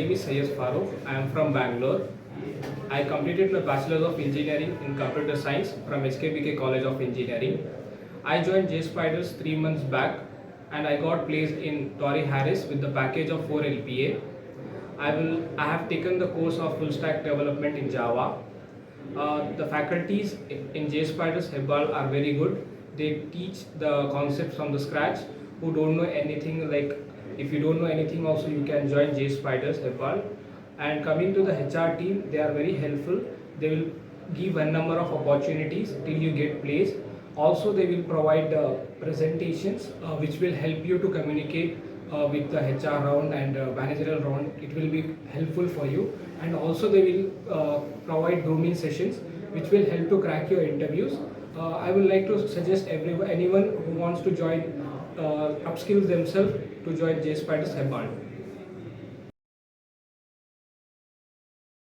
name is SYED FAROOQ. I am from Bangalore. I completed my Bachelor's of Engineering in Computer Science from SKBK College of Engineering. I joined JSpiders 3 months back and I got placed in Torrey Harris with the package of 4 LPA. I have taken the course of full stack development in Java. The faculties in JSpiders Hebbal are very good. They teach the concepts from the scratch. Who don't know anything, like if you don't know anything also you can join JSpiders Hebbal. And coming to the HR team, they are very helpful. They will give a number of opportunities till you get placed. Also they will provide presentations which will help you to communicate with the HR round and managerial round. It will be helpful for you. And also they will provide grooming sessions which will help to crack your interviews. I would like to suggest anyone who wants to join upskill themselves to join JSpiders Hebbal.